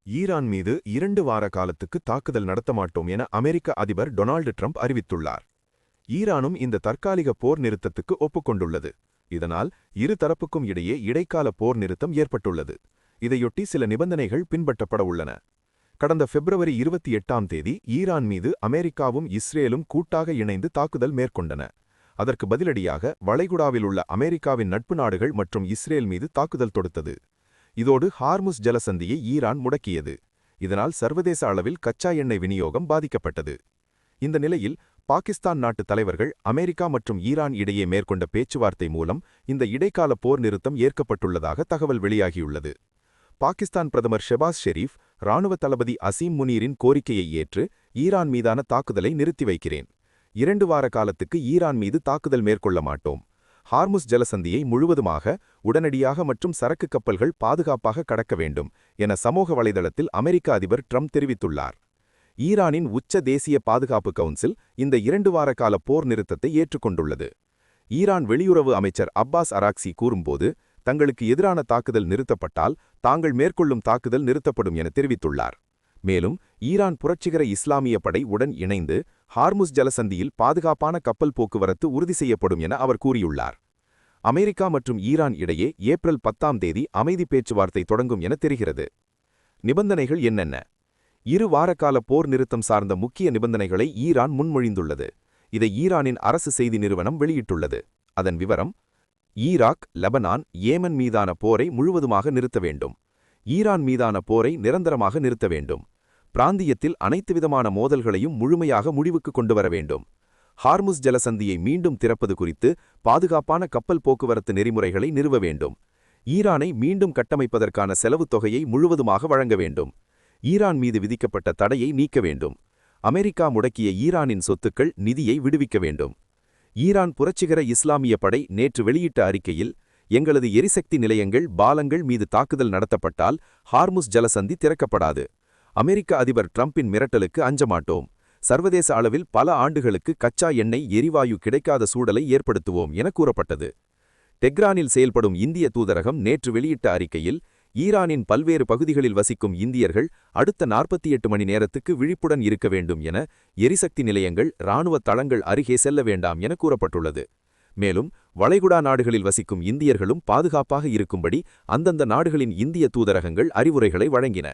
Iran மீது 2 வார காலத்துக்கு தாக்குதல் நடத்த மாட்டோம் என அமெரிக்க அதிபர் டொனால்டு ட்ரம்ப் அறிவித்துள்ளார். ஈரானும் இந்த தற்காலிக போர் நிறுத்தத்துக்கு ஒப்புக்கொண்டுள்ளது. இதனால் இரு தரப்புக்கும் இடையே இடைக்கால போர் நிறுத்தம் ஏற்பட்டுள்ளது. இதையொட்டி சில நிபந்தனைகள் பின்பற்றப்பட உள்ளன. கடந்த பிப்ரவரி 28ஆம் தேதி ஈரான் மீது அமெரிக்காவும் இஸ்ரேலும் கூட்டாக இணைந்து தாக்குதல் மேற்கொண்டன. அதற்கு பதிலடியாக வளைகுடாவில் உள்ள அமெரிக்காவின் நட்பு நாடுகள் மற்றும் இஸ்ரேல் மீது தாக்குதல் தொடுத்தது. இதோடு ஹார்முஸ் ஜலசந்தியை ஈரான் முடக்கியது. இதனால் சர்வதேச அளவில் கச்சா எண்ணெய் விநியோகம் பாதிக்கப்பட்டது. இந்த நிலையில் பாகிஸ்தான் நாட்டு தலைவர்கள் அமெரிக்கா மற்றும் ஈரான் இடையே மேற்கொண்ட பேச்சுவார்த்தை மூலம் இந்த இடைக்கால போர் நிறுத்தம் ஏற்கப்பட்டுள்ளதாக தகவல் வெளியாகியுள்ளது. பாகிஸ்தான் பிரதமர் ஷெபாஸ் ஷெரீப் இராணுவ தளபதி அசீம் முனீரின் கோரிக்கையை ஏற்று ஈரான் மீதான தாக்குதலை நிறுத்தி வைக்கிறேன். 2 வார காலத்துக்கு ஈரான் மீது தாக்குதல் மேற்கொள்ள மாட்டோம். ஹார்முஸ் ஜலசந்தியை முழுவதுமாக உடனடியாக மற்றும் சரக்கு கப்பல்கள் பாதுகாப்பாக கடக்க வேண்டும் என சமூக வலைதளத்தில் அமெரிக்க அதிபர் ட்ரம்ப் தெரிவித்துள்ளார். ஈரானின் உச்ச தேசிய பாதுகாப்பு கவுன்சில் இந்த 2 வார கால போர் நிறுத்தத்தை ஏற்றுக்கொண்டுள்ளது. ஈரான் வெளியுறவு அமைச்சர் அப்பாஸ் அராக்சி கூறும்போது, தங்களுக்கு எதிரான தாக்குதல் நிறுத்தப்பட்டால் தாங்கள் மேற்கொள்ளும் தாக்குதல் நிறுத்தப்படும் என தெரிவித்துள்ளார். மேலும் ஈரான் புரட்சிகர இஸ்லாமிய படை உடன் இணைந்து ஹார்முஸ் ஜலசந்தியில் பாதுகாப்பான கப்பல் போக்குவரத்து உறுதி செய்யப்படும் என அவர் கூறியுள்ளார். அமெரிக்கா மற்றும் ஈரான் இடையே ஏப்ரல் 10ஆம் தேதி அமைதி பேச்சுவார்த்தை தொடங்கும் என தெரிகிறது. நிபந்தனைகள் என்னென்ன? 2 வாரக்கால போர் நிறுத்தம் சார்ந்த முக்கிய நிபந்தனைகளை ஈரான் முன்மொழிந்துள்ளது. இதை ஈரானின் அரசு செய்தி நிறுவனம் வெளியிட்டுள்ளது. அதன் விவரம்: ஈராக், லெபனான், ஏமன் மீதான போரை முழுவதுமாக நிறுத்த வேண்டும். ஈரான் மீதான போரை நிரந்தரமாக நிறுத்த வேண்டும். பிராந்தியத்தில் அனைத்து விதமான மோதல்களையும் முழுமையாக முடிவுக்கு கொண்டுவர வேண்டும். ஹார்முஸ் ஜலசந்தியை மீண்டும் திறப்பது குறித்து பாதுகாப்பான கப்பல் போக்குவரத்து நெறிமுறைகளை நிறுவ வேண்டும். ஈரானை மீண்டும் கட்டமைப்பதற்கான செலவுத் தொகையை முழுவதுமாக வழங்க வேண்டும். ஈரான் மீது விதிக்கப்பட்ட தடையை நீக்க வேண்டும். அமெரிக்கா முடக்கிய ஈரானின் சொத்துக்கள் நிதியை விடுவிக்க வேண்டும். ஈரான் புரட்சிகர இஸ்லாமிய படை நேற்று வெளியிட்ட அறிக்கையில், எங்களது எரிசக்தி நிலையங்கள், பாலங்கள் மீது தாக்குதல் நடத்தப்பட்டால் ஹார்முஸ் ஜலசந்தி திறக்கப்படாது. அமெரிக்க அதிபர் ட்ரம்பின் மிரட்டலுக்கு அஞ்சமாட்டோம். சர்வதேச அளவில் பல ஆண்டுகளுக்கு கச்சா எண்ணெய், எரிவாயு கிடைக்காத சூழலை ஏற்படுத்துவோம் என கூறப்பட்டது. டெஹ்ரானில் செயல்படும் இந்திய தூதரகம் நேற்று வெளியிட்ட அறிக்கையில், ஈரானின் பல்வேறு பகுதிகளில் வசிக்கும் இந்தியர்கள் அடுத்த 48 மணி நேரத்துக்கு விழிப்புடன் இருக்க வேண்டும் என, எரிசக்தி நிலையங்கள், இராணுவ தளங்கள் அருகே செல்ல வேண்டாம் என கூறப்பட்டுள்ளது. மேலும் வளைகுடா நாடுகளில் வசிக்கும் இந்தியர்களும் பாதுகாப்பாக இருக்கும்படி அந்தந்த நாடுகளின் இந்திய தூதரகங்கள் அறிவுரைகளை வழங்கின.